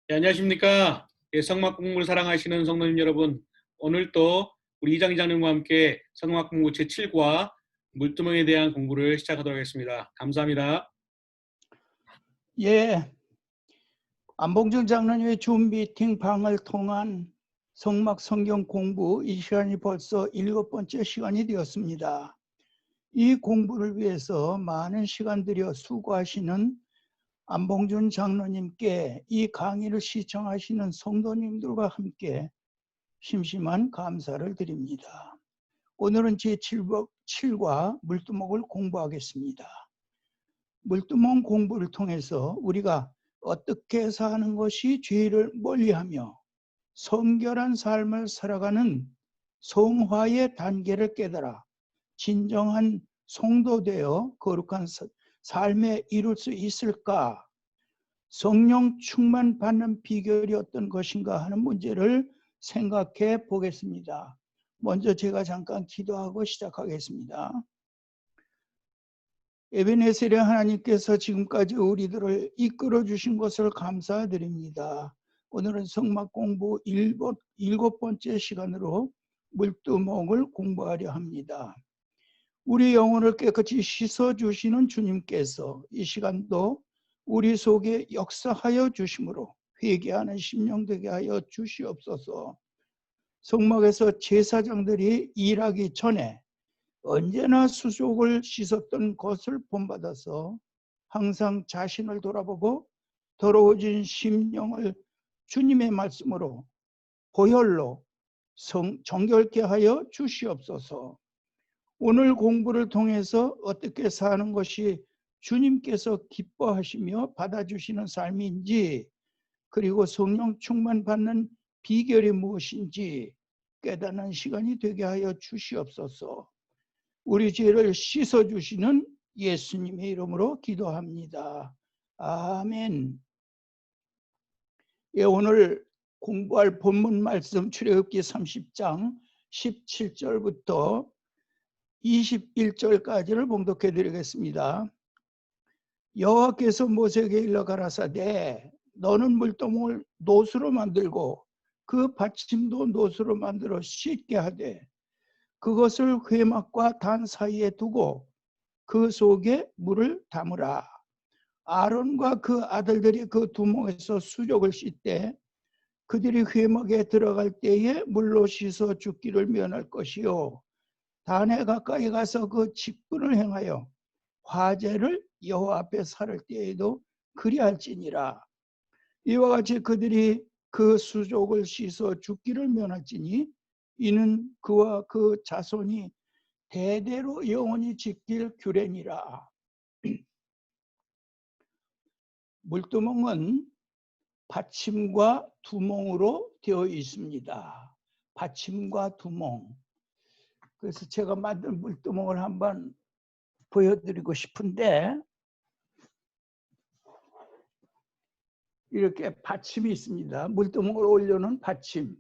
네, 안녕하십니까. 예, 성막 공부를 사랑하시는 성도님 여러분, 오늘 또 우리 이장님과 함께 성막 공부 제7과 물두멍에 대한 공부를 시작하도록 하겠습니다. 감사합니다. 예, 안봉준 장로님의 줌 미팅 방을 통한 성막 성경 공부, 이 시간이 벌써 7번째 시간이 되었습니다. 이 공부를 위해서 많은 시간 들여 수고하시는 안봉준 장로님께 이 강의를 시청하시는 성도님들과 함께 심심한 감사를 드립니다. 오늘은 제7과 물두멍을 공부하겠습니다. 물두멍 공부를 통해서 우리가 어떻게 사는 것이 죄를 멀리하며 성결한 삶을 살아가는 성화의 단계를 깨달아 진정한 성도되어 거룩한 삶에 이룰 수 있을까? 성령 충만 받는 비결이 어떤 것인가 하는 문제를 생각해 보겠습니다. 먼저 제가 잠깐 기도하고 시작하겠습니다. 에베네셀의 하나님께서 지금까지 우리들을 이끌어 주신 것을 감사드립니다. 오늘은 성막 공부 7번째 시간으로 물두멍을 공부하려 합니다. 우리 영혼을 깨끗이 씻어주시는 주님께서 이 시간도 우리 속에 역사하여 주심으로 회개하는 심령 되게 하여 주시옵소서. 성막에서 제사장들이 일하기 전에 언제나 수족을 씻었던 것을 본받아서 항상 자신을 돌아보고 더러워진 심령을 주님의 말씀으로 보혈로 정결케 하여 주시옵소서. 오늘 공부를 통해서 어떻게 사는 것이 주님께서 기뻐하시며 받아주시는 삶인지, 그리고 성령 충만 받는 비결이 무엇인지 깨닫는 시간이 되게 하여 주시옵소서. 우리 죄를 씻어주시는 예수님의 이름으로 기도합니다. 아멘. 예, 오늘 공부할 본문 말씀 출애굽기 30장 17절부터 21절까지를 봉독해 드리겠습니다. 여호와께서 모세에게 일러 가라사대 너는 물두멍을 노수로 만들고 그 받침도 노수로 만들어 씻게 하되 그것을 회막과 단 사이에 두고 그 속에 물을 담으라. 아론과 그 아들들이 그 두멍에서 수족을 씻되 그들이 회막에 들어갈 때에 물로 씻어 죽기를 면할 것이요 단에 가까이 가서 그 직분을 행하여 화제를 여호와 앞에 살을 때에도 그리할지니라. 이와 같이 그들이 그 수족을 씻어 죽기를 면할지니 이는 그와 그 자손이 대대로 영원히 지킬 규례니라. 물두멍은 받침과 두멍으로 되어 있습니다. 받침과 두멍. 그래서 제가 만든 물두멍을 한번 보여드리고 싶은데, 이렇게 받침이 있습니다. 물두멍을 올려놓은 받침.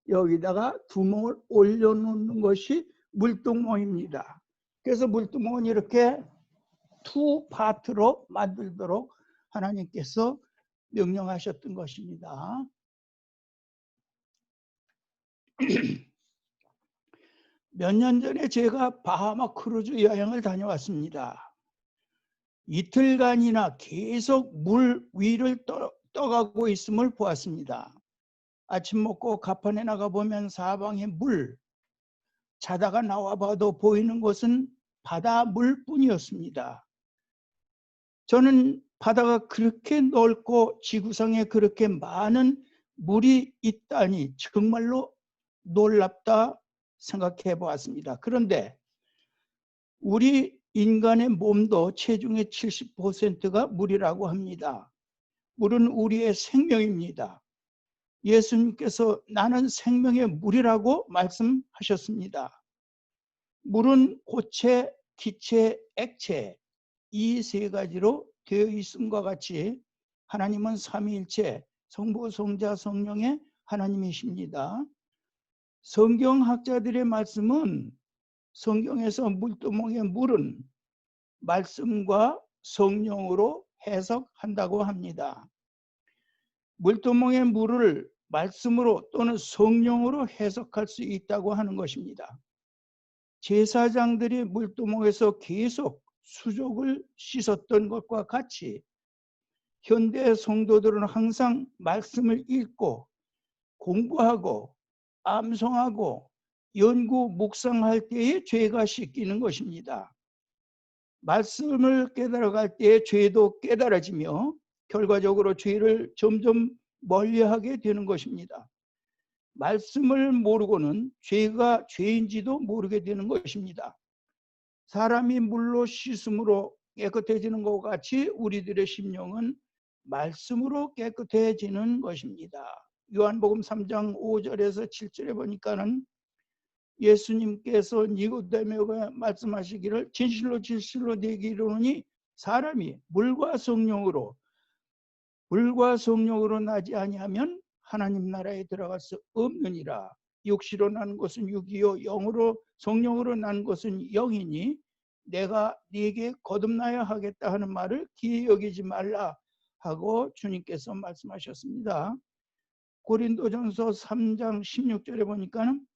여기다가 두멍을 올려놓는 것이 물두멍입니다. 그래서 물두멍은 이렇게 투 파트로 만들도록 하나님께서 명령하셨던 것입니다. 몇 년 전에 제가 바하마 크루즈 여행을 다녀왔습니다. 이틀간이나 계속 물 위를 떠가고 있음을 보았습니다. 아침 먹고 가판에 나가보면 사방에 물, 자다가 나와봐도 보이는 것은 바다 물뿐이었습니다. 저는 바다가 그렇게 넓고 지구상에 그렇게 많은 물이 있다니 정말로 놀랍다 생각해 보았습니다. 그런데 우리 인간의 몸도 체중의 70%가 물이라고 합니다. 물은 우리의 생명입니다. 예수님께서 나는 생명의 물이라고 말씀하셨습니다. 물은 고체, 기체, 액체 이 세 가지로 되어 있음과 같이 하나님은 삼위일체 성부, 성자, 성령의 하나님이십니다. 성경학자들의 말씀은 성경에서 물두멍의 물은 말씀과 성령으로 해석한다고 합니다. 물두멍의 물을 말씀으로 또는 성령으로 해석할 수 있다고 하는 것입니다. 제사장들이 물두멍에서 계속 수족을 씻었던 것과 같이 현대 성도들은 항상 말씀을 읽고 공부하고 암송하고 연구 묵상할 때에 죄가 씻기는 것입니다. 말씀을 깨달아갈 때에 죄도 깨달아지며 결과적으로 죄를 점점 멀리하게 되는 것입니다. 말씀을 모르고는 죄가 죄인지도 모르게 되는 것입니다. 사람이 물로 씻음으로 깨끗해지는 것과 같이 우리들의 심령은 말씀으로 깨끗해지는 것입니다. 요한복음 3장 5절에서 7절에 보니까는 예수님께서 니고데모가 말씀하시기를 진실로 진실로 내게 이르노니 사람이 물과 성령으로 나지 아니하면 하나님 나라에 들어갈 수 없느니라. 육시로 난 것은 육이요 영으로 성령으로 난 것은 영이니 내가 네게 거듭나야 하겠다 하는 말을 기이 여기지 말라 하고 주님께서 말씀하셨습니다. 고린도전서 3장 16절에 보니까는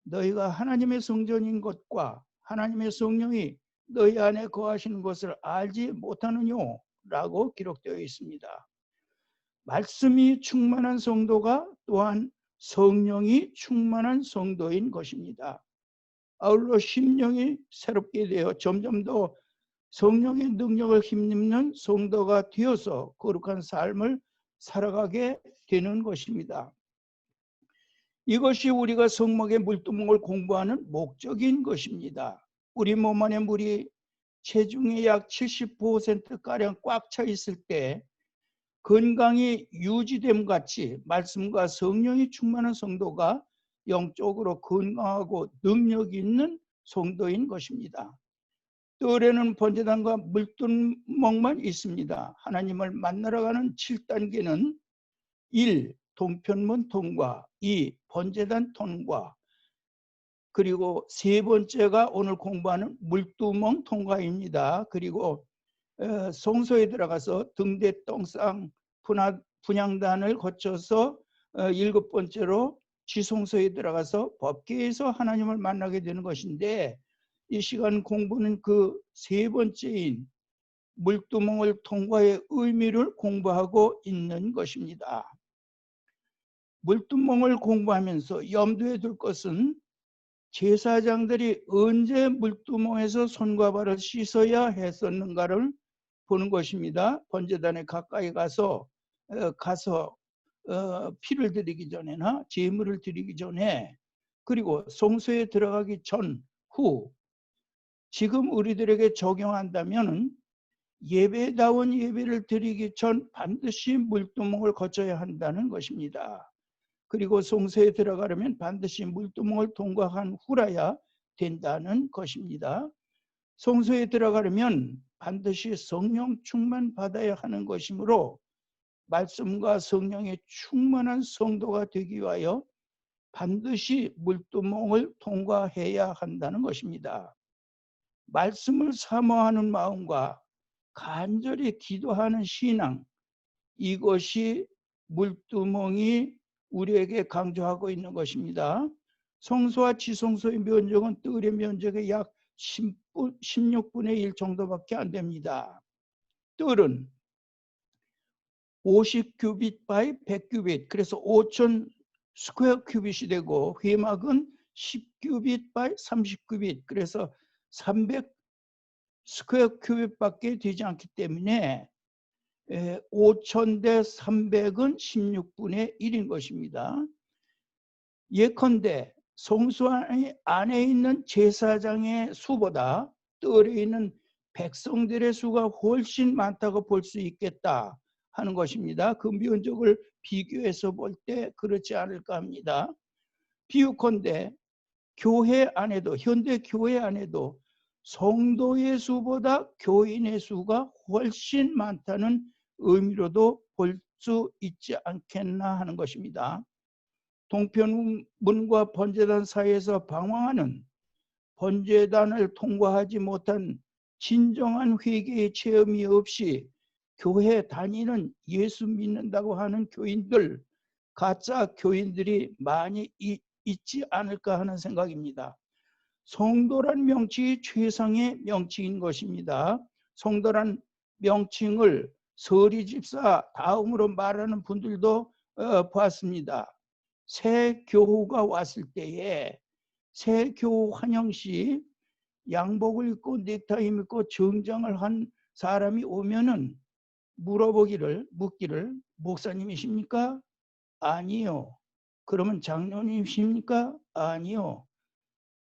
너희가 하나님의 성전인 것과 하나님의 성령이 너희 안에 거하시는 것을 알지 못하느뇨 라고 기록되어 있습니다. 말씀이 충만한 성도가 또한 성령이 충만한 성도인 것입니다. 아울러 심령이 새롭게 되어 점점 더 성령의 능력을 힘입는 성도가 되어서 거룩한 삶을 살아가게 되는 것입니다. 이것이 우리가 성막의 물두멍을 공부하는 목적인 것입니다. 우리 몸 안에 물이 체중의 약 70%가량 꽉 차 있을 때 건강이 유지됨 같이 말씀과 성령이 충만한 성도가 영적으로 건강하고 능력 있는 성도인 것입니다. 뜰에는 번제단과 물두멍만 있습니다. 하나님을 만나러 가는 7단계는 1. 동편문 통과, 2. 번제단 통과, 그리고 세 번째가 오늘 공부하는 물두멍 통과입니다. 그리고 성소에 들어가서 등대똥상 분향단을 거쳐서 7번째로 지성소에 들어가서 법궤에서 하나님을 만나게 되는 것인데, 이 시간 공부는 그 세 번째인 물두멍을 통과의 의미를 공부하고 있는 것입니다. 물두멍을 공부하면서 염두에 둘 것은 제사장들이 언제 물두멍에서 손과 발을 씻어야 했었는가를 보는 것입니다. 번제단에 가까이 가서 피를 드리기 전에나 제물을 드리기 전에, 그리고 성소에 들어가기 전, 후, 지금 우리들에게 적용한다면 예배다운 예배를 드리기 전 반드시 물두멍을 거쳐야 한다는 것입니다. 그리고 성소에 들어가려면 반드시 물두멍을 통과한 후라야 된다는 것입니다. 성소에 들어가려면 반드시 성령 충만 받아야 하는 것이므로 말씀과 성령의 충만한 성도가 되기 위하여 반드시 물두멍을 통과해야 한다는 것입니다. 말씀을 사모하는 마음과 간절히 기도하는 신앙, 이것이 물두멍이 우리에게 강조하고 있는 것입니다. 성소와 지성소의 면적은 뜰의 면적의 약 16분의 1 정도밖에 안 됩니다. 뜰은 50규빗 바이 100규빗, 그래서 5,000 스퀘어 큐빗이 되고, 회막은 10규빗 바이 30규빗, 그래서 300 스퀘어 큐빗밖에 되지 않기 때문에 5,000 대 300은 16분의 1인 것입니다. 예컨대 성소 안에 있는 제사장의 수보다 뜰에 있는 백성들의 수가 훨씬 많다고 볼 수 있겠다 하는 것입니다. 그 면적을 비교해서 볼 때 그렇지 않을까 합니다. 비유컨대 교회 안에도, 현대 교회 안에도 성도의 수보다 교인의 수가 훨씬 많다는 의미로도 볼 수 있지 않겠나 하는 것입니다. 동편문과 번제단 사이에서 방황하는, 번제단을 통과하지 못한 진정한 회개의 체험이 없이 교회 다니는 예수 믿는다고 하는 교인들, 가짜 교인들이 많이 있지 않을까 하는 생각입니다. 성도란 명칭이 최상의 명칭인 것입니다. 성도란 명칭을 서리 집사 다음으로 말하는 분들도 보았습니다. 새 교우가 왔을 때에 새 교우 환영 시 양복을 입고 넥타이 입고 정장을 한 사람이 오면은 묻기를 목사님이십니까? 아니요. 그러면 장로님이십니까? 아니요.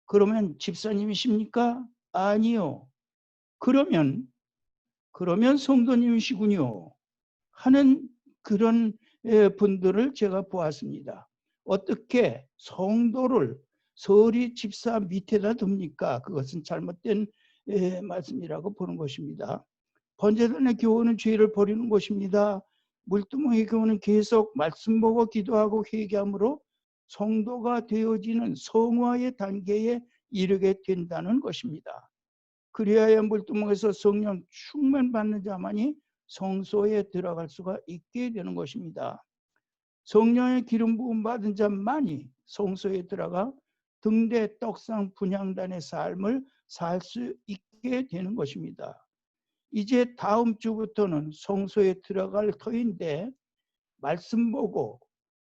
그러면 집사님이십니까? 아니요. 그러면 성도님이시군요. 하는 그런 분들을 제가 보았습니다. 어떻게 성도를 서리 집사 밑에다 둡니까? 그것은 잘못된 말씀이라고 보는 것입니다. 번제단의 교훈은 죄를 버리는 것입니다. 물두멍의 교훈은 계속 말씀 보고 기도하고 회개함으로 성도가 되어지는 성화의 단계에 이르게 된다는 것입니다. 그리하여 물두멍에서 성령 충만받는 자만이 성소에 들어갈 수가 있게 되는 것입니다. 성령의 기름 부음 받은 자만이 성소에 들어가 등대 떡상 분향단의 삶을 살 수 있게 되는 것입니다. 이제 다음 주부터는 성소에 들어갈 터인데 말씀 보고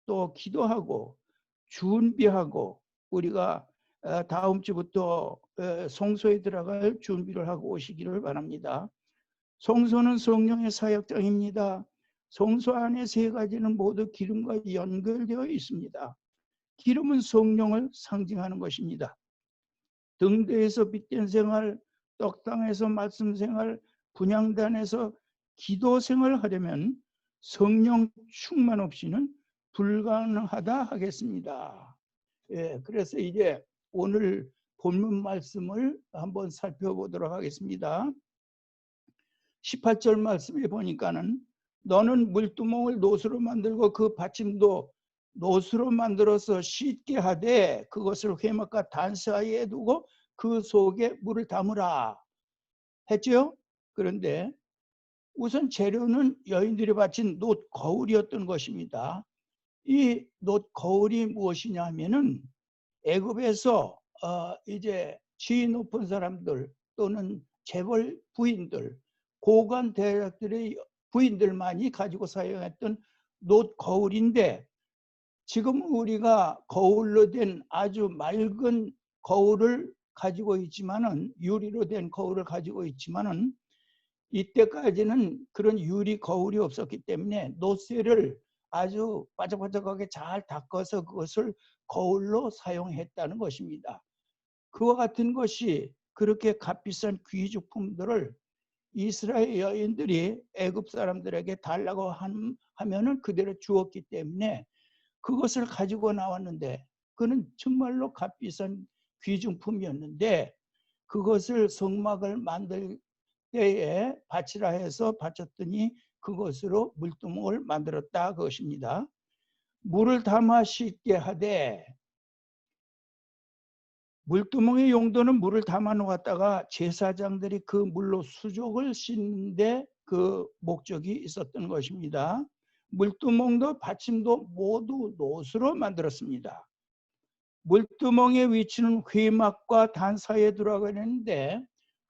또 기도하고 준비하고 우리가 다음 주부터 성소에 들어갈 준비를 하고 오시기를 바랍니다. 성소는 성령의 사역장입니다. 성소 안에 세 가지는 모두 기름과 연결되어 있습니다. 기름은 성령을 상징하는 것입니다. 등대에서 빛된 생활, 떡상에서 말씀 생활, 분향단에서 기도 생활을 하려면 성령 충만 없이는 불가능하다 하겠습니다. 그래서 이제 오늘 본문 말씀을 한번 살펴보도록 하겠습니다. 18절 말씀에 보니까는 너는 물두멍을 노수로 만들고 그 받침도 노수로 만들어서 씻게 하되 그것을 회막과 단 사이에 두고 그 속에 물을 담으라 했죠. 그런데 우선 재료는 여인들이 바친 놋 거울이었던 것입니다. 이 놋 거울이 무엇이냐 하면은 애굽에서 이제 지위 높은 사람들 또는 재벌 부인들, 고관 대학들의 부인들만이 가지고 사용했던 놋 거울인데 지금 우리가 거울로 된 아주 맑은 거울을 가지고 있지만은 유리로 된 거울을 가지고 있지만은 이때까지는 그런 유리 거울이 없었기 때문에 놋쇠를 아주 바짝바짝하게 잘 닦아서 그것을 거울로 사용했다는 것입니다. 그와 같은 것이 그렇게 값비싼 귀중품들을 이스라엘 여인들이 애굽 사람들에게 달라고 하면은 그대로 주었기 때문에 그것을 가지고 나왔는데 그는 정말로 값비싼 귀중품이었는데 그것을 성막을 만들 때에 바치라 해서 바쳤더니 그것으로 물두멍을 만들었다 그것입니다. 물을 담아 씻게 하되 물두멍의 용도는 물을 담아 놓았다가 제사장들이 그 물로 수족을 씻는데 그 목적이 있었던 것입니다. 물두멍도 받침도 모두 놋으로 만들었습니다. 물두멍의 위치는 회막과 단 사이에 들어가는데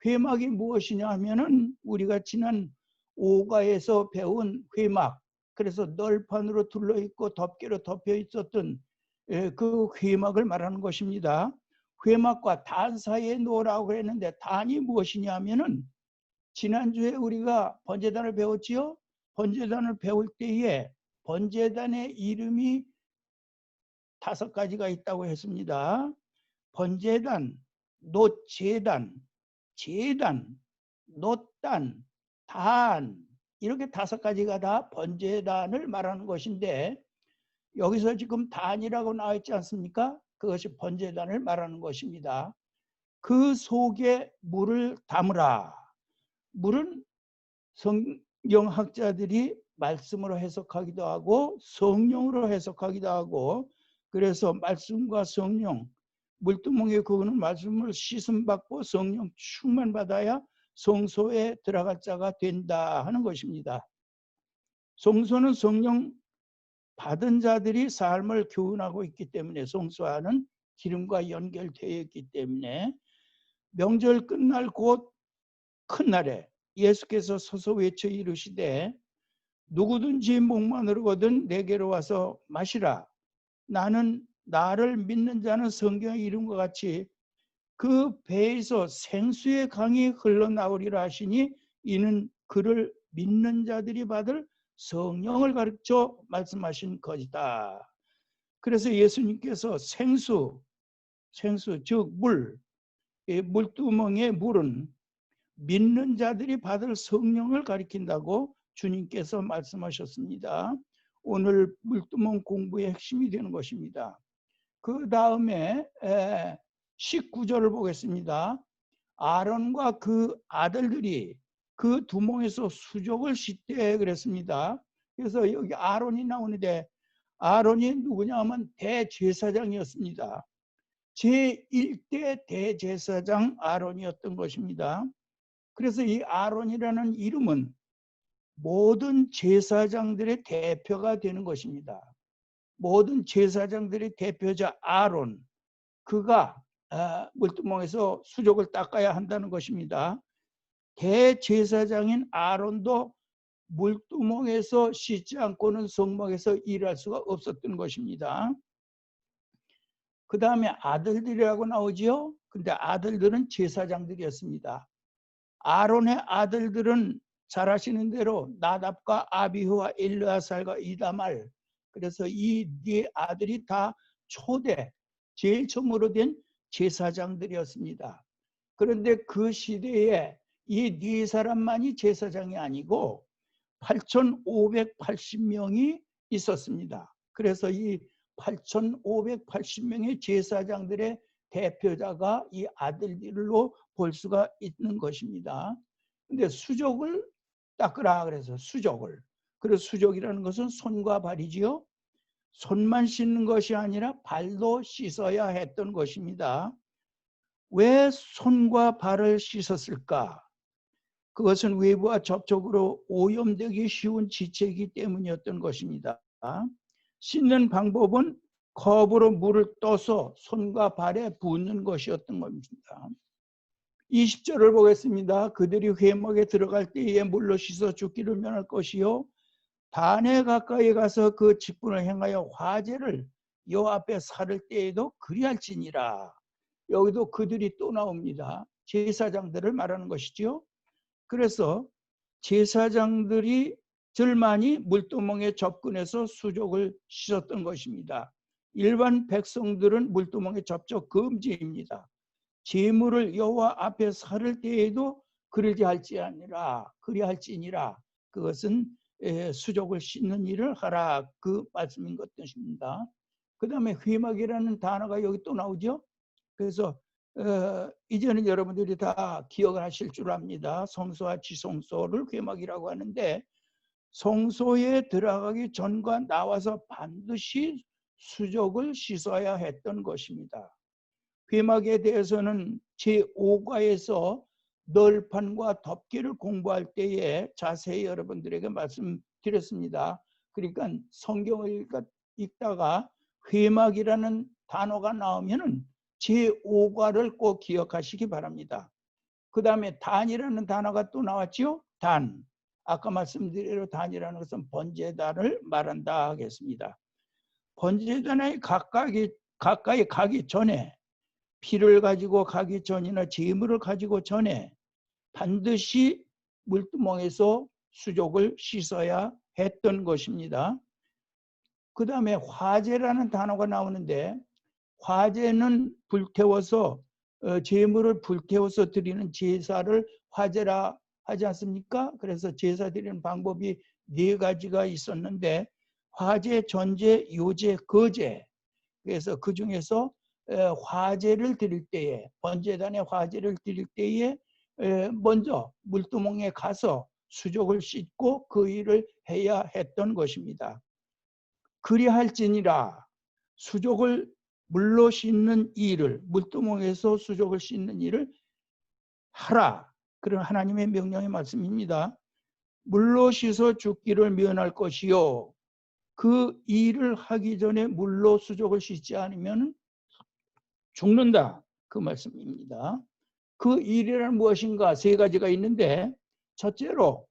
회막이 무엇이냐 하면은 우리가 지난 5가에서 배운 회막, 그래서 널판으로 둘러있고 덮개로 덮여 있었던 그 회막을 말하는 것입니다. 회막과 단 사이에 놓으라고 했는데 단이 무엇이냐 하면은 지난주에 우리가 번제단을 배웠지요. 번제단을 배울 때에 번제단의 이름이 5가지가 있다고 했습니다. 번제단, 놋제단, 제단, 놋단, 단 이렇게 5가지가 다 번제단을 말하는 것인데 여기서 지금 단이라고 나와 있지 않습니까? 그것이 번제단을 말하는 것입니다. 그 속에 물을 담으라. 물은 성경학자들이 말씀으로 해석하기도 하고 성령으로 해석하기도 하고 그래서 말씀과 성령, 물두멍의 그거는 말씀을 씻음받고 성령 충만받아야 성소에 들어갈 자가 된다 하는 것입니다. 성소는 성령 받은 자들이 삶을 교훈하고 있기 때문에 성소와는 기름과 연결되어 있기 때문에 명절 끝날 곧 큰 날에 예수께서 서서 외쳐 이르시되 누구든지 목마르거든 내게로 와서 마시라. 나는 나를 믿는 자는 성경의 이름과 같이 그 배에서 생수의 강이 흘러나오리라 하시니 이는 그를 믿는 자들이 받을 성령을 가르쳐 말씀하신 것이다. 그래서 예수님께서 생수 즉 물, 이 물두멍의 물은 믿는 자들이 받을 성령을 가리킨다고 주님께서 말씀하셨습니다. 오늘 물두멍 공부의 핵심이 되는 것입니다. 그 다음에 19절을 보겠습니다. 아론과 그 아들들이 그 두멍에서 수족을 씻되 그랬습니다. 그래서 여기 아론이 나오는데 아론이 누구냐 하면 대제사장이었습니다. 제1대 대제사장 아론이었던 것입니다. 그래서 이 아론이라는 이름은 모든 제사장들의 대표가 되는 것입니다. 모든 제사장들의 대표자 아론, 그가 물두멍에서 수족을 닦아야 한다는 것입니다. 대제사장인 아론도 물두멍에서 씻지 않고는 성막에서 일할 수가 없었던 것입니다. 그 다음에 아들들이라고 나오지요. 근데 아들들은 제사장들이었습니다. 아론의 아들들은 잘 아시는 대로 나답과 아비후와 엘르아살과 이다말, 그래서 이 네 아들이 다 초대 제일 처음으로 된 제사장들이었습니다. 그런데 그 시대에 이 네 사람만이 제사장이 아니고 8,580명이 있었습니다. 그래서 이 8,580명의 제사장들의 대표자가 이 아들들로 볼 수가 있는 것입니다. 근데 수족을 닦으라 그래서 수족을. 그래서 수족이라는 것은 손과 발이지요. 손만 씻는 것이 아니라 발도 씻어야 했던 것입니다. 왜 손과 발을 씻었을까? 그것은 외부와 접촉으로 오염되기 쉬운 지체이기 때문이었던 것입니다. 씻는 방법은 컵으로 물을 떠서 손과 발에 붓는 것이었던 겁니다. 20절을 보겠습니다. 그들이 회막에 들어갈 때에 물로 씻어 죽기를 면할 것이요 단에 가까이 가서 그 직분을 행하여 화제를 여 앞에 살을 때에도 그리할지니라. 여기도 그들이 또 나옵니다. 제사장들을 말하는 것이죠. 그래서 제사장들이 들만이 물두멍에 접근해서 수족을 씻었던 것입니다. 일반 백성들은 물두멍에 접촉 금지입니다. 제물을 여호와 앞에 살을 때에도 그리할지니라. 그것은 수족을 씻는 일을 하라 그 말씀인 것입니다. 그 다음에 회막이라는 단어가 여기 또 나오죠. 그래서 이제는 여러분들이 다 기억을 하실 줄 압니다. 성소와 지성소를 회막이라고 하는데 성소에 들어가기 전과 나와서 반드시 수족을 씻어야 했던 것입니다. 회막에 대해서는 제5과에서 널판과 덮개를 공부할 때에 자세히 여러분들에게 말씀드렸습니다. 그러니까 성경을 읽다가 회막이라는 단어가 나오면은 제5과를 꼭 기억하시기 바랍니다. 그 다음에 단이라는 단어가 또 나왔죠. 단. 아까 말씀드린 대로 단이라는 것은 번제단을 말한다 하겠습니다. 번제단에 가까이 가기 전에 피를 가지고 가기 전이나 제물을 가지고 전에 반드시 물두멍에서 수족을 씻어야 했던 것입니다. 그 다음에 화제라는 단어가 나오는데 화제는 불태워서 제물을 불태워서 드리는 제사를 화제라 하지 않습니까? 그래서 제사 드리는 방법이 4가지가 있었는데 화제, 전제, 요제, 거제. 그래서 그 중에서 화제를 드릴 때에 번제단에 화제를 드릴 때에 먼저 물두멍에 가서 수족을 씻고 그 일을 해야 했던 것입니다. 그리할지니라 수족을 물로 씻는 일을 물두멍에서 수족을 씻는 일을 하라. 그런 하나님의 명령의 말씀입니다. 물로 씻어 죽기를 면할 것이요 그 일을 하기 전에 물로 수족을 씻지 않으면 죽는다. 그 말씀입니다. 그 일이란 무엇인가? 세 가지가 있는데 첫째로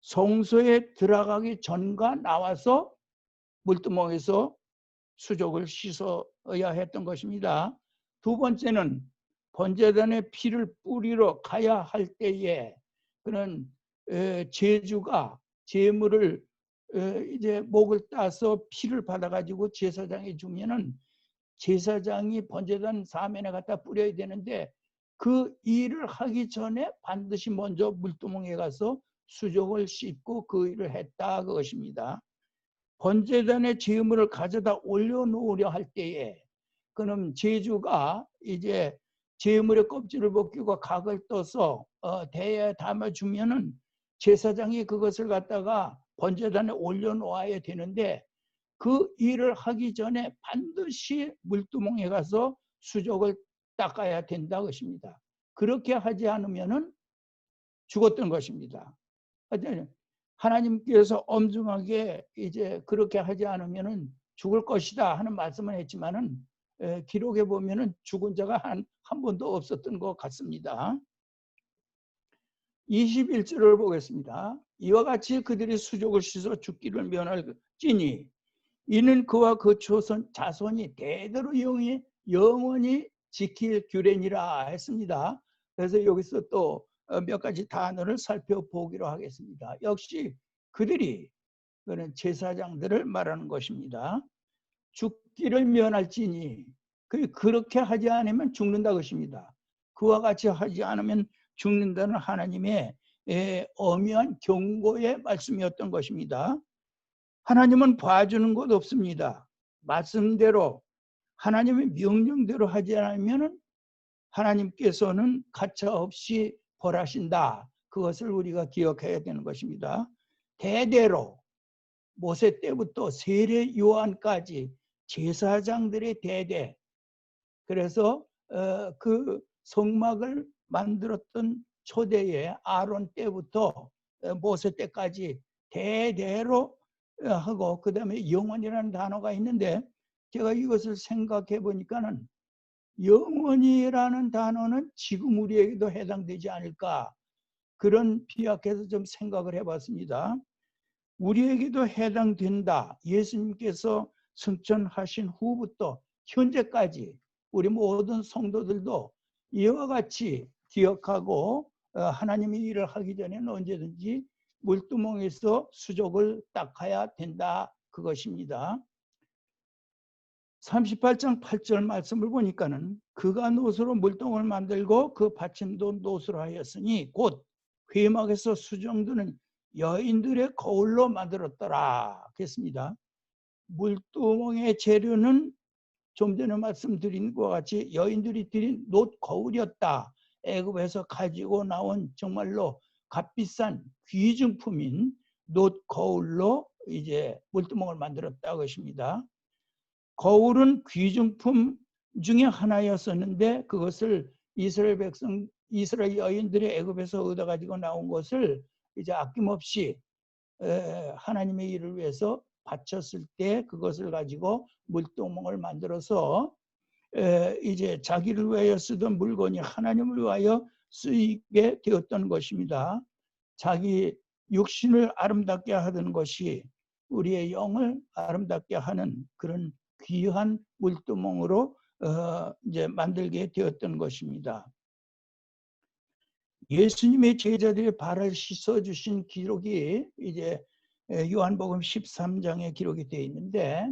성소에 들어가기 전과 나와서 물두멍에서 수족을 씻어야 했던 것입니다. 두 번째는 번제단에 피를 뿌리러 가야 할 때에 그런 제주가 제물을 이제 목을 따서 피를 받아가지고 제사장이 주면은 제사장이 번제단 사면에 갖다 뿌려야 되는데 그 일을 하기 전에 반드시 먼저 물두멍에 가서 수족을 씻고 그 일을 했다 그것입니다. 번제단에 제물을 가져다 올려놓으려 할 때에 그럼 제주가 이제 제물의 껍질을 벗기고 각을 떠서 대에 담아주면은 제사장이 그것을 갖다가 번제단에 올려놓아야 되는데 그 일을 하기 전에 반드시 물두멍에 가서 수족을 닦아야 된다 것입니다. 그렇게 하지 않으면은 죽었던 것입니다. 하나님께서 엄중하게 이제 그렇게 하지 않으면은 죽을 것이다 하는 말씀을 했지만은 기록에 보면은 죽은 자가 한 번도 없었던 것 같습니다. 21절을 보겠습니다. 이와 같이 그들이 수족을 씻어 죽기를 면할지니 이는 그와 그 자손이 대대로 영원히 지킬 규례니라 했습니다. 그래서 여기서 또 몇 가지 단어를 살펴보기로 하겠습니다. 역시 그들이 그는 제사장들을 말하는 것입니다. 죽기를 면할지니 그렇게 하지 않으면 죽는다 것입니다. 그와 같이 하지 않으면 죽는다는 하나님의 엄연한 경고의 말씀이었던 것입니다. 하나님은 봐주는 것 없습니다. 말씀대로 하나님의 명령대로 하지 않으면 하나님께서는 가차없이 벌하신다. 그것을 우리가 기억해야 되는 것입니다. 대대로 모세 때부터 세례 요한까지 제사장들의 대대 그래서 그 성막을 만들었던 초대의 아론 때부터 모세 때까지 대대로 하고 그 다음에 영원이라는 단어가 있는데 제가 이것을 생각해 보니까는 영원이라는 단어는 지금 우리에게도 해당되지 않을까 그런 비약해서 좀 생각을 해봤습니다. 우리에게도 해당된다. 예수님께서 승천하신 후부터 현재까지 우리 모든 성도들도 이와 같이 기억하고 하나님의 일을 하기 전에는 언제든지 물두멍에서 수족을 닦아야 된다. 그것입니다. 38장 8절 말씀을 보니까는 그가 노수로 물동을 만들고 그 받침도 노수로 하였으니 곧 회막에서 수정드는 여인들의 거울로 만들었더라 했습니다. 물두멍의 재료는 좀 전에 말씀드린 것과 같이 여인들이 드린 놋 거울이었다. 애굽에서 가지고 나온 정말로 값비싼 귀중품인 놋 거울로 이제 물두멍을 만들었다 것입니다. 거울은 귀중품 중에 하나였었는데 그것을 이스라엘 백성, 이스라엘 여인들이 애굽에서 얻어가지고 나온 것을 이제 아낌없이 하나님의 일을 위해서 바쳤을 때 그것을 가지고 물두멍을 만들어서 이제 자기를 위하여 쓰던 물건이 하나님을 위하여 쓰이게 되었던 것입니다. 자기 육신을 아름답게 하던 것이 우리의 영을 아름답게 하는 그런 귀한 물두멍으로 이제 만들게 되었던 것입니다. 예수님의 제자들의 발을 씻어주신 기록이 이제 요한복음 13장에 기록이 되어 있는데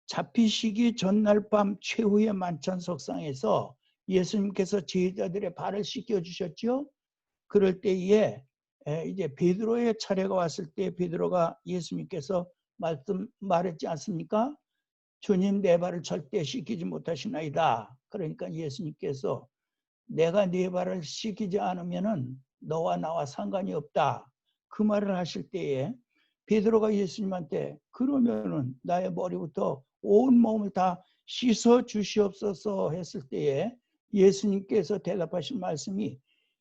잡히시기 전날 밤 최후의 만찬석상에서 예수님께서 제자들의 발을 씻겨주셨죠. 그럴 때에 이제 베드로의 차례가 왔을 때 베드로가 예수님께서 말했지 않습니까? 주님 내 발을 절대 씻기지 못하시나이다. 그러니까 예수님께서 내가 네 발을 씻기지 않으면은 너와 나와 상관이 없다. 그 말을 하실 때에 베드로가 예수님한테 그러면은 나의 머리부터 온 몸을 다 씻어 주시옵소서 했을 때에 예수님께서 대답하신 말씀이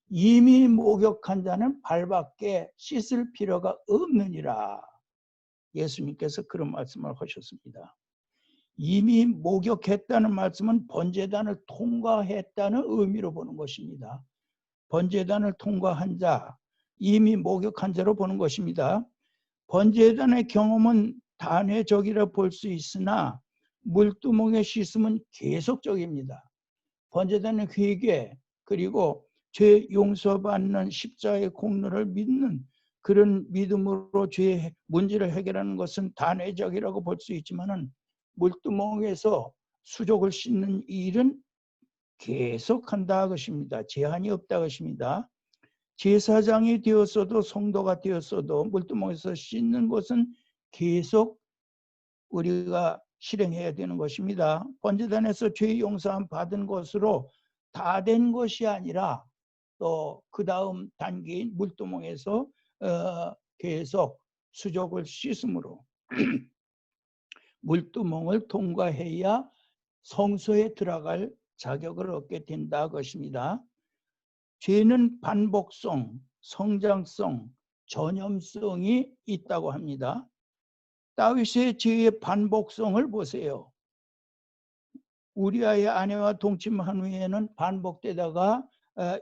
이미 목욕한 자는 발밖에 씻을 필요가 없느니라. 예수님께서 그런 말씀을 하셨습니다. 이미 목욕했다는 말씀은 번제단을 통과했다는 의미로 보는 것입니다. 번제단을 통과한 자, 이미 목욕한 자로 보는 것입니다. 번제단의 경험은 단회적이라 볼 수 있으나 물두멍에 씻음은 계속적입니다. 번제단의 회개, 그리고 죄 용서받는 십자가의 공로를 믿는 그런 믿음으로 죄의 문제를 해결하는 것은 단회적이라고 볼 수 있지만은 물두멍에서 수족을 씻는 일은 계속한다 것입니다. 제한이 없다 것입니다. 제사장이 되었어도 성도가 되었어도 물두멍에서 씻는 것은 계속 우리가 실행해야 되는 것입니다. 번제단에서 죄 용서함 받은 것으로 다 된 것이 아니라 또 그 다음 단계인 물두멍에서 계속 수족을 씻음으로 물두멍을 통과해야 성소에 들어갈 자격을 얻게 된다 것입니다. 죄는 반복성, 성장성, 전염성이 있다고 합니다. 다윗의 죄의 반복성을 보세요. 우리아의 아내와 동침한 후에는 반복되다가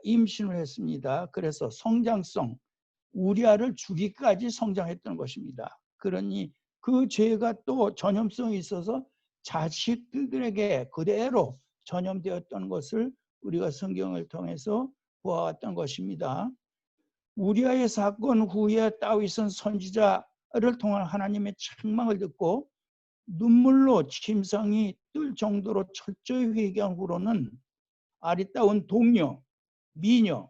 임신을 했습니다. 그래서 성장성, 우리아를 죽이기까지 성장했던 것입니다. 그러니 그 죄가 또 전염성이 있어서 자식들에게 그대로 전염되었던 것을 우리가 성경을 통해서 보아왔던 것입니다. 우리아의 사건 후에 다윗은 선지자를 통한 하나님의 책망을 듣고 눈물로 침상이 뜰 정도로 철저히 회개한 후로는 아리따운 동료, 미녀,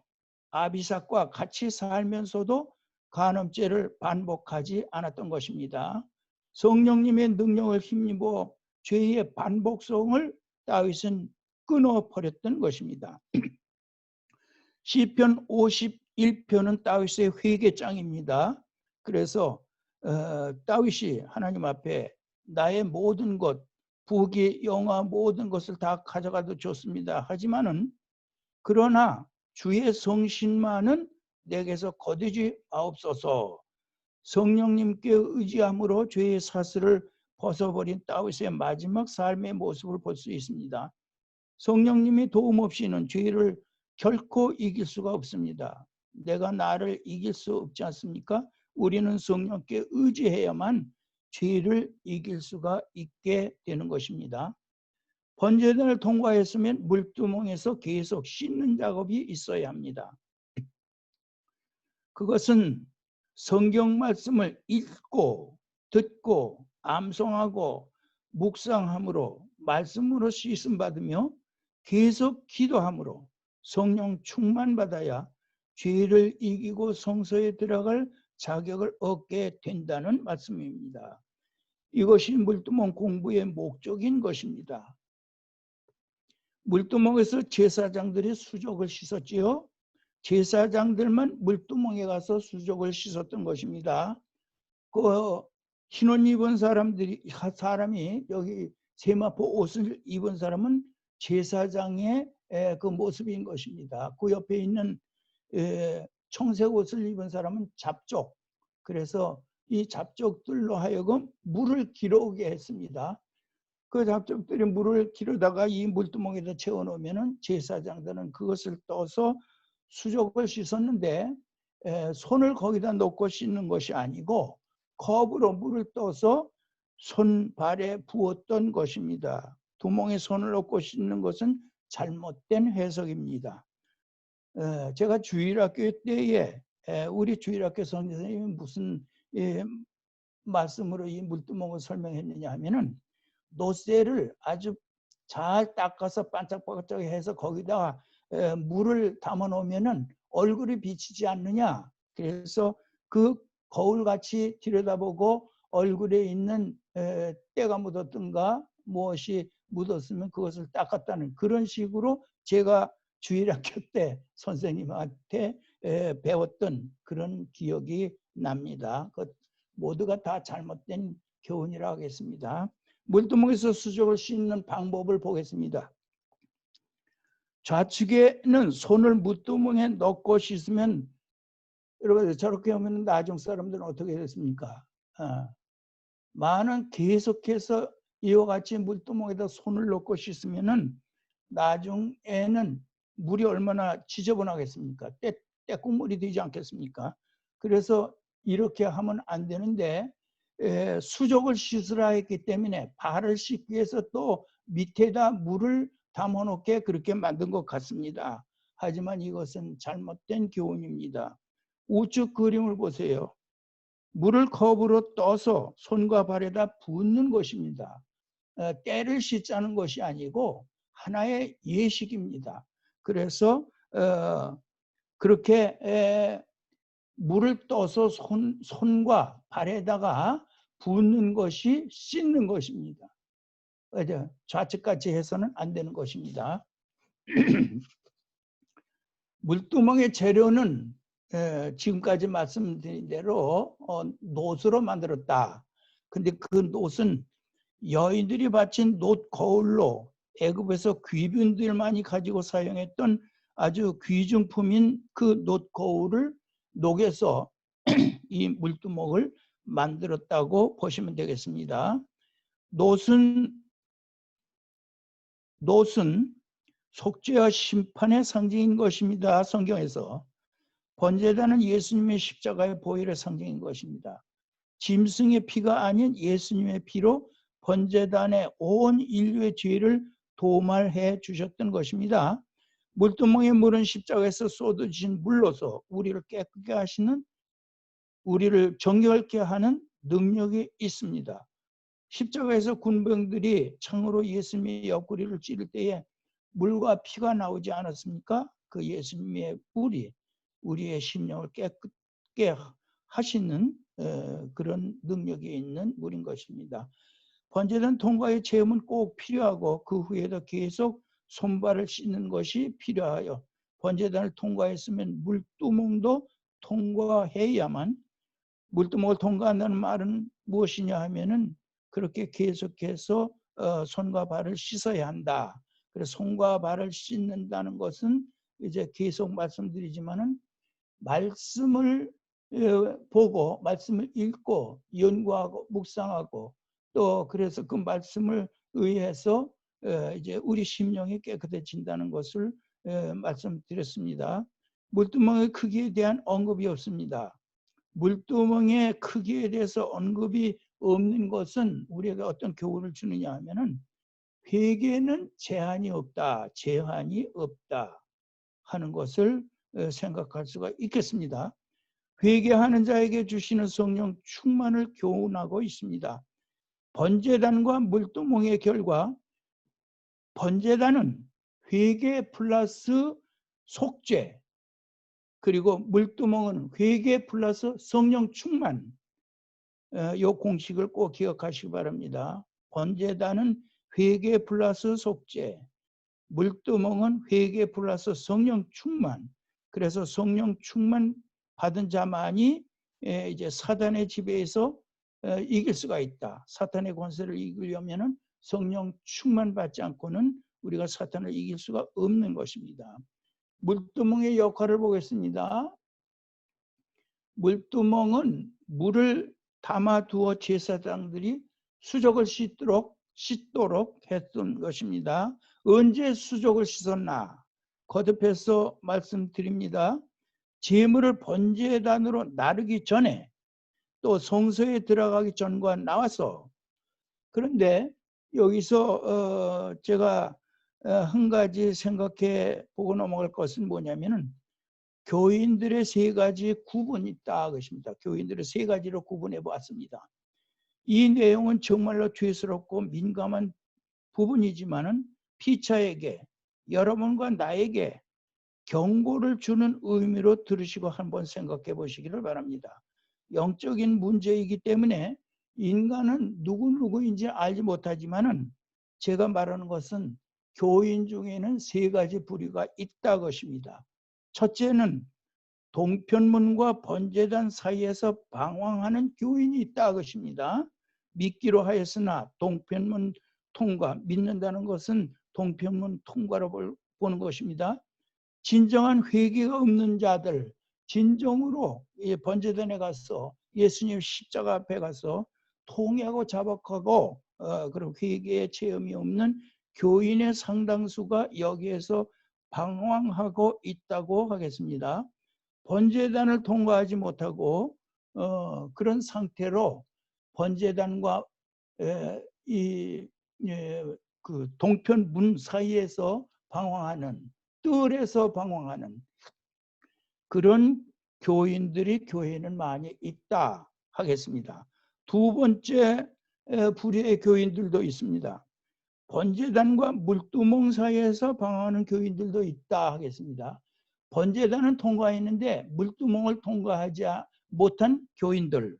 아비삭과 같이 살면서도 간음죄를 반복하지 않았던 것입니다. 성령님의 능력을 힘입어 죄의 반복성을 다윗은 끊어버렸던 것입니다. 시편 51편은 다윗의 회개장입니다. 그래서 다윗이 하나님 앞에 나의 모든 것, 부귀, 영화 모든 것을 다 가져가도 좋습니다. 하지만은 그러나 주의 성신만은 내게서 거두지 마옵소서. 성령님께 의지함으로 죄의 사슬을 벗어버린 다윗의 마지막 삶의 모습을 볼 수 있습니다. 성령님이 도움 없이는 죄를 결코 이길 수가 없습니다. 내가 나를 이길 수 없지 않습니까? 우리는 성령께 의지해야만 죄를 이길 수가 있게 되는 것입니다. 번제단을 통과했으면 물두멍에서 계속 씻는 작업이 있어야 합니다. 그것은 성경 말씀을 읽고 듣고 암송하고 묵상함으로 말씀으로 씻음 받으며 계속 기도함으로 성령 충만받아야 죄를 이기고 성소에 들어갈 자격을 얻게 된다는 말씀입니다. 이것이 물두멍 공부의 목적인 것입니다. 물두멍에서 제사장들이 수족을 씻었지요. 제사장들만 물두멍에 가서 수족을 씻었던 것입니다. 그 흰옷 입은 사람이 여기 세마포 옷을 입은 사람은 제사장의 그 모습인 것입니다. 그 옆에 있는 청색 옷을 입은 사람은 잡족. 그래서 이 잡족들로 하여금 물을 길어오게 했습니다. 그 잡족들이 물을 길어다가 이 물두멍에다 채워놓으면 제사장들은 그것을 떠서 수족을 씻었는데 손을 거기다 놓고 씻는 것이 아니고 컵으로 물을 떠서 손발에 부었던 것입니다. 두멍에 손을 얹고 씻는 것은 잘못된 해석입니다. 제가 주일학교 때에 우리 주일학교 선생님이 무슨 말씀으로 이 물두멍을 설명했느냐 하면은 노쇠를 아주 잘 닦아서 반짝반짝 해서 거기다가 물을 담아 놓으면은 얼굴이 비치지 않느냐. 그래서 그 거울같이 들여다보고 얼굴에 있는 때가 묻었던가 무엇이 묻었으면 그것을 닦았다는 그런 식으로 제가 주일학교 때 선생님한테 배웠던 그런 기억이 납니다. 그 모두가 다 잘못된 교훈이라 하겠습니다. 물두멍에서 수족을 씻는 방법을 보겠습니다. 좌측에는 손을 물두멍에 넣고 씻으면, 여러분 저렇게 하면 나중 사람들은 어떻게 됐습니까? 많은 계속해서 이와 같이 물두멍에다 손을 넣고 씻으면은 나중에는 물이 얼마나 지저분하겠습니까? 때국물이 되지 않겠습니까? 그래서 이렇게 하면 안 되는데, 수족을 씻으라 했기 때문에 발을 씻기 위해서 또 밑에다 물을 담아 놓게 그렇게 만든 것 같습니다. 하지만 이것은 잘못된 교훈입니다. 우측 그림을 보세요. 물을 컵으로 떠서 손과 발에다 붓는 것입니다. 때를 씻자는 것이 아니고 하나의 예식입니다. 그래서 그렇게 물을 떠서 손과 발에다가 붓는 것이 씻는 것입니다. 좌측같이 해서는 안 되는 것입니다. 물두멍의 재료는 지금까지 말씀드린 대로 놋으로 만들었다. 근데 그 놋은 여인들이 바친 놋 거울로 애굽에서 귀빈들만이 가지고 사용했던 아주 귀중품인 그 놋 거울을 녹여서 이 물두멍을 만들었다고 보시면 되겠습니다. 놋은 속죄와 심판의 상징인 것입니다. 성경에서. 번제단은 예수님의 십자가의 보혈의 상징인 것입니다. 짐승의 피가 아닌 예수님의 피로 번제단의 온 인류의 죄를 도말해 주셨던 것입니다. 물두멍의 물은 십자가에서 쏟아진 물로서 우리를 깨끗게 하시는, 우리를 정결케 하는 능력이 있습니다. 십자가에서 군병들이 창으로 예수님의 옆구리를 찌를 때에 물과 피가 나오지 않았습니까? 그 예수님의 물이 우리의 심령을 깨끗게 하시는 그런 능력이 있는 물인 것입니다. 번제단 통과의 체험은 꼭 필요하고 그 후에도 계속 손발을 씻는 것이 필요하여 번제단을 통과했으면 물두멍도 통과해야만, 물두멍을 통과한다는 말은 무엇이냐 하면은 그렇게 계속해서 손과 발을 씻어야 한다. 그래서 손과 발을 씻는다는 것은 이제 계속 말씀드리지만은 말씀을 보고 말씀을 읽고 연구하고 묵상하고 또 그래서 그 말씀을 의해서 이제 우리 심령이 깨끗해진다는 것을 말씀드렸습니다. 물두멍의 크기에 대한 언급이 없습니다. 물두멍의 크기에 대해서 언급이 없는 것은 우리에게 어떤 교훈을 주느냐 하면은 회개는 제한이 없다, 제한이 없다 하는 것을 생각할 수가 있겠습니다. 회개하는 자에게 주시는 성령 충만을 교훈하고 있습니다. 번제단과 물두멍의 결과, 번제단은 회개 플러스 속죄, 그리고 물두멍은 회개 플러스 성령 충만, 이 공식을 꼭 기억하시기 바랍니다. 번제단은 회개 플러스 속죄, 물두멍은 회개 플러스 성령 충만. 그래서 성령 충만 받은 자만이 이제 사탄의 지배에서 이길 수가 있다. 사탄의 권세를 이기려면은 성령 충만 받지 않고는 우리가 사탄을 이길 수가 없는 것입니다. 물두멍의 역할을 보겠습니다. 물두멍은 물을 담아두어 제사장들이 수족을 씻도록 했던 것입니다. 언제 수족을 씻었나? 거듭해서 말씀드립니다. 제물을 번제단으로 나르기 전에, 또 성소에 들어가기 전과 나와서. 그런데 여기서 제가 한 가지 생각해 보고 넘어갈 것은 뭐냐면은 교인들의 세 가지 구분이 있다 것입니다. 교인들의 세 가지로 구분해 보았습니다. 이 내용은 정말로 죄스럽고 민감한 부분이지만은 피차에게, 여러분과 나에게 경고를 주는 의미로 들으시고 한번 생각해 보시기를 바랍니다. 영적인 문제이기 때문에 인간은 누구인지 알지 못하지만은 제가 말하는 것은 교인 중에는 세 가지 부류가 있다 것입니다. 첫째는 동편문과 번제단 사이에서 방황하는 교인이 있다 것입니다. 믿기로 하였으나 동편문 통과, 믿는다는 것은 동편문 통과로 보는 것입니다. 진정한 회개가 없는 자들, 진정으로 번제단에 가서 예수님 십자가 앞에 가서 통회하고 자박하고 그런 회개의 체험이 없는 교인의 상당수가 여기에서 방황하고 있다고 하겠습니다. 번제단을 통과하지 못하고 그런 상태로 번제단과 그 동편 문 사이에서 방황하는, 뜰에서 방황하는 그런 교인들이 교회에는 많이 있다 하겠습니다. 두 번째 부류의 교인들도 있습니다. 번제단과 물두멍 사이에서 방황하는 교인들도 있다 하겠습니다. 번제단은 통과했는데 물두멍을 통과하지 못한 교인들,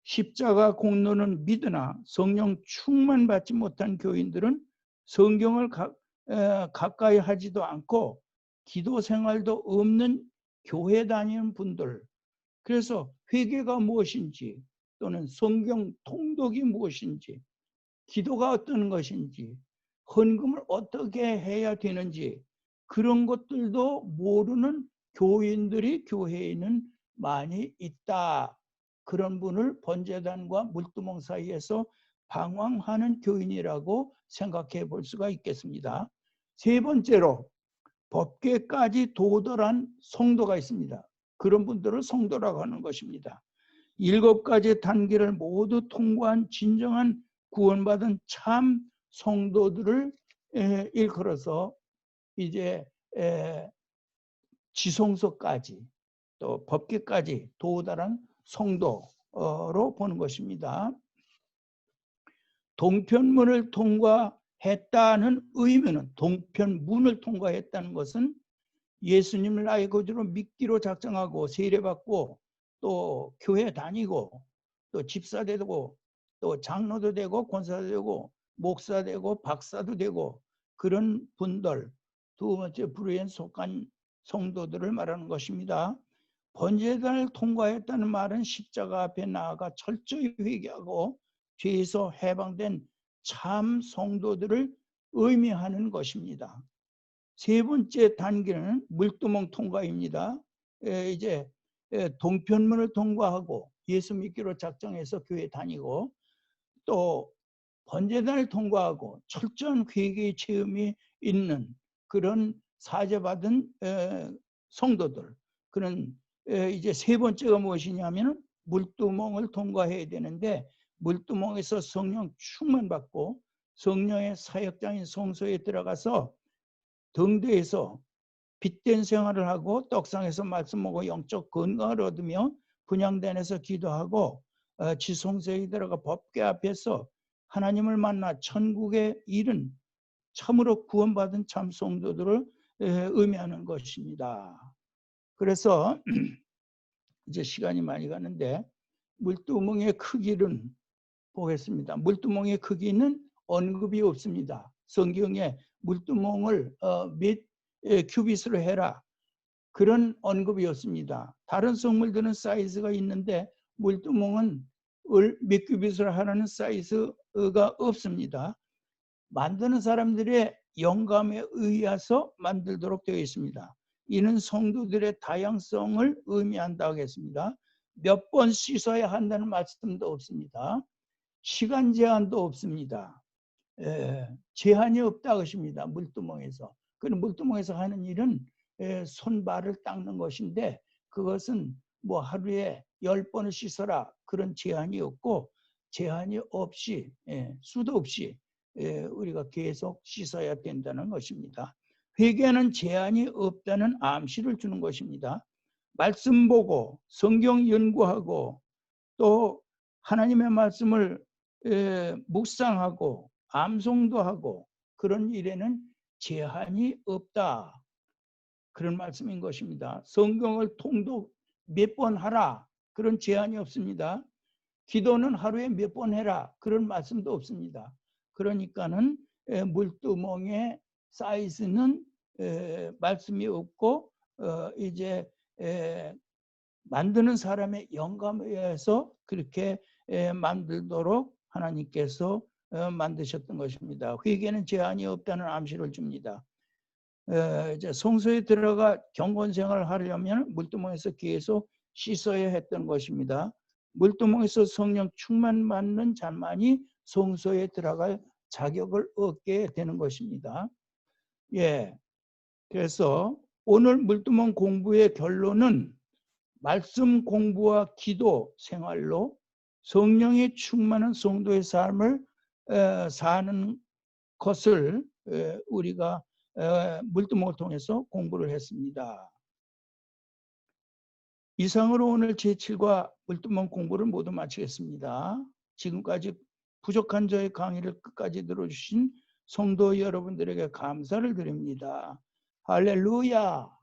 십자가 공로는 믿으나 성령 충만 받지 못한 교인들은 성경을 가까이 하지도 않고 기도 생활도 없는 교회 다니는 분들, 그래서 회개가 무엇인지 또는 성경 통독이 무엇인지, 기도가 어떤 것인지, 헌금을 어떻게 해야 되는지 그런 것들도 모르는 교인들이 교회에는 많이 있다. 그런 분을 번제단과 물두멍 사이에서 방황하는 교인이라고 생각해 볼 수가 있겠습니다. 세 번째로 법궤까지 도달한 성도가 있습니다. 그런 분들을 성도라고 하는 것입니다. 7가지 단계를 모두 통과한 진정한 구원받은 참 성도들을 일컬어서 이제 지성소까지 또 법궤까지 도달한 성도로 보는 것입니다. 동편문을 통과했다는 의미는, 동편문을 통과했다는 것은 예수님을 나의 구주로 믿기로 작정하고 세례받고 또 교회 다니고 또 집사 되고 또 장로도 되고 권사도 되고 목사 되고 박사도 되고 그런 분들, 두 번째 부류에 속한 성도들을 말하는 것입니다. 번제단을 통과했다는 말은 십자가 앞에 나아가 철저히 회개하고 죄에서 해방된 참 성도들을 의미하는 것입니다. 세 번째 단계는 물두멍 통과입니다. 이제 동편문을 통과하고 예수 믿기로 작정해서 교회 다니고 또 번제단을 통과하고 철저한 회개의 체험이 있는 그런 사죄받은 성도들, 그런 이제 세 번째가 무엇이냐면 물두멍을 통과해야 되는데 물두멍에서 성령 충만받고 성령의 사역장인 성소에 들어가서 등대에서 빛된 생활을 하고 떡상에서 말씀 먹고 영적 건강을 얻으며 분향단에서 기도하고 지성소에 들어가 법궤 앞에서 하나님을 만나 천국에 이른 참으로 구원받은 참 성도들을 의미하는 것입니다. 그래서 이제 시간이 많이 가는데 물두멍의 크기는 보겠습니다. 물두멍의 크기는 언급이 없습니다. 성경에 물두멍을 몇 큐빗으로 해라 그런 언급이 없습니다. 다른 성물들은 사이즈가 있는데 물두멍은 몇 큐빗으로 하라는 사이즈가 없습니다. 만드는 사람들의 영감에 의해서 만들도록 되어 있습니다. 이는 성도들의 다양성을 의미한다고 하겠습니다. 몇 번 씻어야 한다는 말씀도 없습니다. 시간 제한도 없습니다. 제한이 없다 것입니다. 물두멍에서. 그 물두멍에서 하는 일은 손발을 닦는 것인데 그것은 뭐 하루에 10번을 씻어라 그런 제한이 없고 제한이 없이 수도 없이 우리가 계속 씻어야 된다는 것입니다. 회개는 제한이 없다는 암시를 주는 것입니다. 말씀 보고 성경 연구하고 또 하나님의 말씀을 묵상하고 암송도 하고 그런 일에는 제한이 없다. 그런 말씀인 것입니다. 성경을 통독 몇 번 하라. 그런 제한이 없습니다. 기도는 하루에 몇 번 해라. 그런 말씀도 없습니다. 그러니까는 물두멍의 사이즈는 말씀이 없고 이제 만드는 사람의 영감에 의해서 그렇게 만들도록 하나님께서 만드셨던 것입니다. 회개는 제한이 없다는 암시를 줍니다. 이제 성소에 들어가 경건 생활을 하려면 물두멍에서 계속 씻어야 했던 것입니다. 물두멍에서 성령 충만 받는 자만이 성소에 들어갈 자격을 얻게 되는 것입니다. 예, 그래서 오늘 물두멍 공부의 결론은 말씀 공부와 기도 생활로 성령의 충만한 성도의 삶을 사는 것을 우리가 물두멍을 통해서 공부를 했습니다. 이상으로 오늘 제7과 물두멍 공부를 모두 마치겠습니다. 지금까지 부족한 저의 강의를 끝까지 들어주신 성도 여러분들에게 감사를 드립니다. 할렐루야!